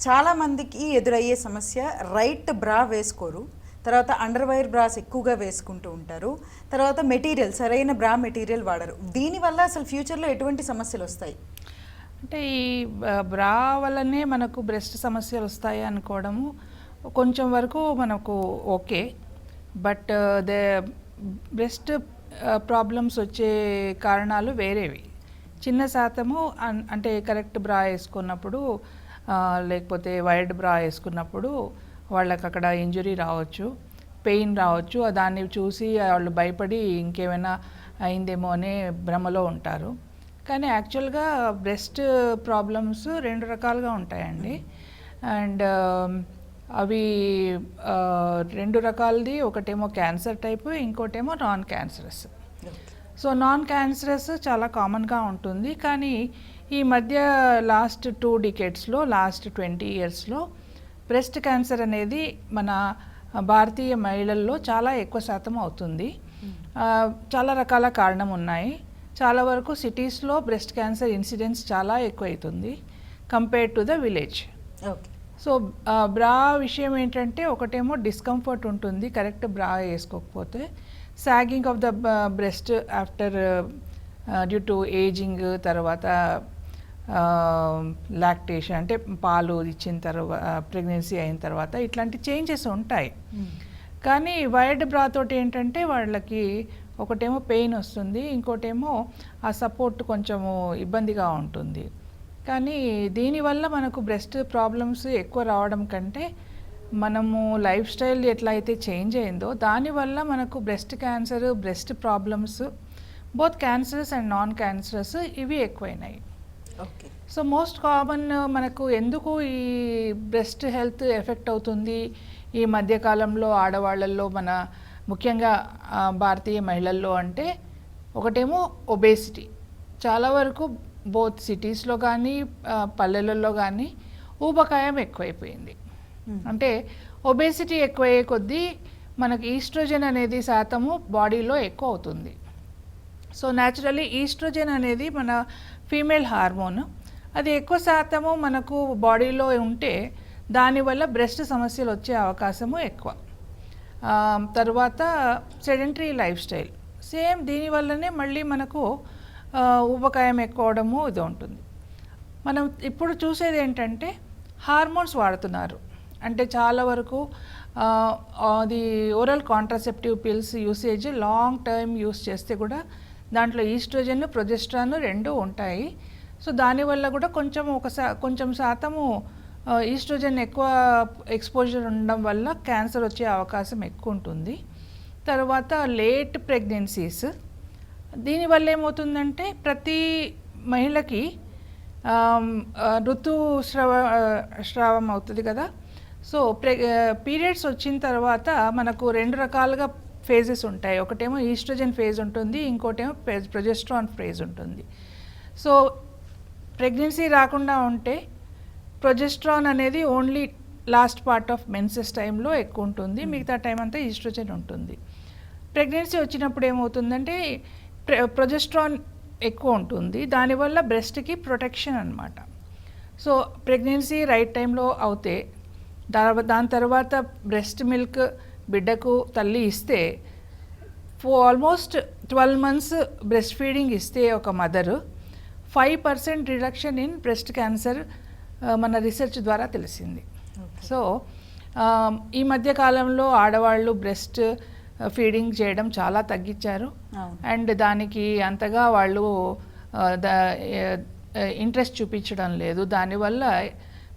చాలామందికి ఎదురయ్యే సమస్య రైట్ బ్రా వేసుకోరు, తర్వాత అండర్ వైర్ బ్రాస్ ఎక్కువగా వేసుకుంటూ ఉంటారు, తర్వాత మెటీరియల్ సరైన బ్రా మెటీరియల్ వాడరు. దీనివల్ల అసలు ఫ్యూచర్లో ఎటువంటి సమస్యలు వస్తాయి? అంటే ఈ బ్రా వల్లనే మనకు బ్రెస్ట్ సమస్యలు వస్తాయి అనుకోవడము కొంచెం వరకు మనకు okay. But they breast problems వచ్చే కారణాలు వేరేవి. చిన్న శాతము అంటే కరెక్ట్ బ్రా వేసుకున్నప్పుడు లేకపోతే వైడ్ బ్రా వేసుకున్నప్పుడు వాళ్ళకి అక్కడ ఇంజురీ రావచ్చు, పెయిన్ రావచ్చు. దాన్ని చూసి వాళ్ళు భయపడి ఇంకేమైనా అయిందేమో అనే భ్రమలో ఉంటారు. కానీ యాక్చువల్గా బ్రెస్ట్ ప్రాబ్లమ్స్ రెండు రకాలుగా ఉంటాయండి. అండ్ అవి రెండు రకాలది, ఒకటేమో క్యాన్సర్ టైపు, ఇంకోటేమో non cancerous. So non cancerous చాలా కామన్గా ఉంటుంది. కానీ ఈ మధ్య లాస్ట్ 2 డికేడ్స్లో, లాస్ట్ 20 ఇయర్స్లో బ్రెస్ట్ క్యాన్సర్ అనేది మన భారతీయ మహిళల్లో చాలా ఎక్కువ శాతం అవుతుంది. చాలా రకాల కారణం ఉన్నాయి. చాలా వరకు సిటీస్లో బ్రెస్ట్ క్యాన్సర్ ఇన్సిడెన్స్ చాలా ఎక్కువ అవుతుంది compare to the village. So బ్రా విషయం ఏంటంటే, ఒకటేమో డిస్కంఫర్ట్ ఉంటుంది కరెక్ట్ బ్రా వేసుకోకపోతే, sagging of the breast after due to ageing, తర్వాత లాక్టేషన్ అంటే పాలు ఇచ్చిన తర్వాత, ప్రెగ్నెన్సీ అయిన తర్వాత ఇట్లాంటి చేంజెస్ ఉంటాయి. కానీ వైడ్ బ్రా తోటి ఏంటంటే వాళ్ళకి ఒకటేమో పెయిన్ వస్తుంది, ఇంకోటేమో ఆ సపోర్ట్ కొంచెము ఇబ్బందిగా ఉంటుంది. కానీ దీనివల్ల మనకు బ్రెస్ట్ ప్రాబ్లమ్స్ ఎక్కువ రావడం కంటే మనము లైఫ్ స్టైల్ ఎట్లా అయితే చేంజ్ అయిందో దానివల్ల మనకు breast cancer, breast problems, both cancerous and non cancerous ఇవి ఎక్కువైనాయి. ఓకే. సో మోస్ట్ కామన్ మనకు ఎందుకు ఈ బ్రెస్ట్ హెల్త్ ఎఫెక్ట్ అవుతుంది ఈ మధ్యకాలంలో ఆడవాళ్ళల్లో, మన ముఖ్యంగా భారతీయ మహిళల్లో అంటే, ఒకటేమో ఒబేసిటీ. చాలా వరకు బోత్ సిటీస్లో కానీ పల్లెలలో కానీ ఊబకాయం ఎక్కువైపోయింది. అంటే ఒబేసిటీ ఎక్కువయ్యే కొద్దీ మనకి ఈస్ట్రోజన్ అనేది శాతము బాడీలో ఎక్కువ అవుతుంది. సో న్యాచురల్లీ ఈస్ట్రోజన్ అనేది మన ఫీమేల్ హార్మోన్, అది ఎక్కువ శాతము మనకు బాడీలో ఉంటే దానివల్ల బ్రెస్ట్ సమస్యలు వచ్చే అవకాశము ఎక్కువ. తర్వాత సెడెంటరీ లైఫ్ స్టైల్, సేమ్ దీనివల్లనే మళ్ళీ మనకు ఊబకాయం ఎక్కువ అవడము ఇది ఉంటుంది. మనం ఇప్పుడు చూసేది ఏంటంటే హార్మోన్స్ వాడుతున్నారు. అంటే చాలా వరకు అది oral contraceptive pills usage long time use చేస్తే కూడా దాంట్లో ఈస్ట్రోజన్, ప్రొజెస్ట్రాన్ రెండు ఉంటాయి. సో దానివల్ల కూడా కొంచెం శాతము ఈస్ట్రోజన్ ఎక్కువ ఎక్స్పోజర్ ఉండడం వల్ల క్యాన్సర్ వచ్చే అవకాశం ఎక్కువ ఉంటుంది. తర్వాత లేట్ ప్రెగ్నెన్సీస్, దీనివల్ల ఏమవుతుందంటే ప్రతి మహిళకి ఋతుస్రావం అవుతుంది కదా. సో పీరియడ్స్ వచ్చిన తర్వాత మనకు రెండు రకాలుగా ఫేజెస్ ఉంటాయి. ఒకటేమో ఈస్ట్రోజన్ ఫేజ్ ఉంటుంది, ఇంకోటేమో ప్రొజెస్ట్రాన్ ఫేజ్ ఉంటుంది. సో ప్రెగ్నెన్సీ రాకుండా ఉంటే ప్రొజెస్ట్రాన్ అనేది only last part of menses టైంలో ఎక్కువ ఉంటుంది, మిగతా టైం అంతా ఈస్ట్రోజన్ ఉంటుంది. ప్రెగ్నెన్సీ వచ్చినప్పుడు ఏమవుతుందంటే ప్రొజెస్ట్రాన్ ఎక్కువ ఉంటుంది, దానివల్ల బ్రెస్ట్కి ప్రొటెక్షన్ అన్నమాట. సో ప్రెగ్నెన్సీ రైట్ టైంలో అవుతే దాని తర్వాత బ్రెస్ట్ మిల్క్ బిడ్డకు తల్లి ఇస్తే ఆల్మోస్ట్ 12 months బ్రెస్ట్ ఫీడింగ్ ఇస్తే ఒక mother 5% reduction in breast cancer మన రీసెర్చ్ ద్వారా తెలిసింది. సో ఈ మధ్య కాలంలో ఆడవాళ్ళు బ్రెస్ట్ ఫీడింగ్ చేయడం చాలా తగ్గించారు. అండ్ దానికి అంతగా వాళ్ళు ఇంట్రెస్ట్ చూపించడం లేదు. దానివల్ల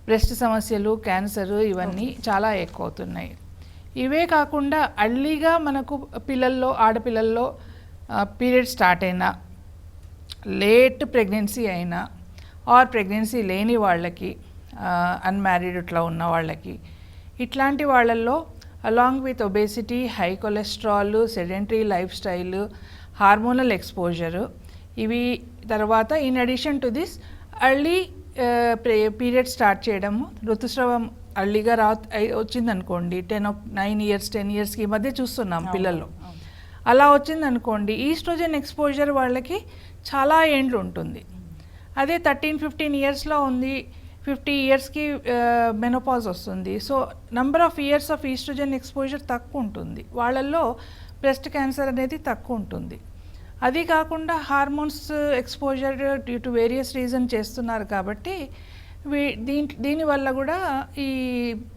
బ్రెస్ట్ సమస్యలు, క్యాన్సర్ ఇవన్నీ చాలా ఎక్కువ అవుతున్నాయి. ఇవే కాకుండా అర్లీగా మనకు ఆడపిల్లల్లో పీరియడ్ స్టార్ట్ అయినా, లేట్ ప్రెగ్నెన్సీ అయినా, ఆర్ ప్రెగ్నెన్సీ లేని వాళ్ళకి, అన్మ్యారీడ్ ఇట్లా ఉన్న వాళ్ళకి, ఇట్లాంటి వాళ్ళల్లో along with obesity, high cholesterol, sedentary life style, hormonal exposure, ఇవి తర్వాత in addition to this early period start చేయడము, ఋతుస్రావం అర్లీగా వచ్చిందనుకోండి, 9 years 10 yearsకి ఈ మధ్య చూస్తున్నాం పిల్లల్లో. అలా వచ్చిందనుకోండి, ఈస్ట్రోజన్ ఎక్స్పోజర్ వాళ్ళకి చాలా ఏండ్లు ఉంటుంది. అదే 13-15 yearsలో ఉంది, 50 ఇయర్స్కి మెనోపాజ్ వస్తుంది. So number of years of oestrogen exposure తక్కువ ఉంటుంది, వాళ్ళల్లో బ్రెస్ట్ క్యాన్సర్ అనేది తక్కువ ఉంటుంది. అది కాకుండా hormones exposure due to various reason చేస్తున్నారు కాబట్టి దీనివల్ల కూడా ఈ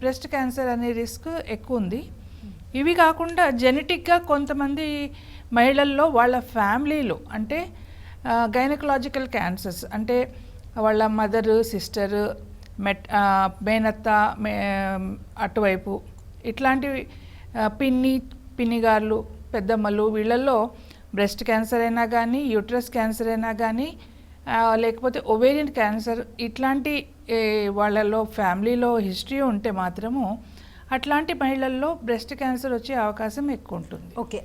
బ్రెస్ట్ క్యాన్సర్ అనే రిస్క్ ఎక్కువ ఉంది. ఇవి కాకుండా జెనెటిక్గా కొంతమంది మహిళల్లో వాళ్ళ ఫ్యామిలీలో అంటే గైనకలాజికల్ క్యాన్సర్స్ అంటే వాళ్ళ మదరు, సిస్టరు, మేనత్త, అటువైపు ఇట్లాంటివి పిన్నిగారులు, పెద్దమ్మలు, వీళ్ళల్లో బ్రెస్ట్ క్యాన్సర్ అయినా కానీ, యూట్రస్ క్యాన్సర్ అయినా కానీ, లేకపోతే ఒవేరియన్ క్యాన్సర్ ఇట్లాంటి వాళ్ళలో ఫ్యామిలీలో హిస్టరీ ఉంటే మాత్రము అట్లాంటి మహిళల్లో బ్రెస్ట్ క్యాన్సర్ వచ్చే అవకాశం ఎక్కువ ఉంటుంది. ఓకే.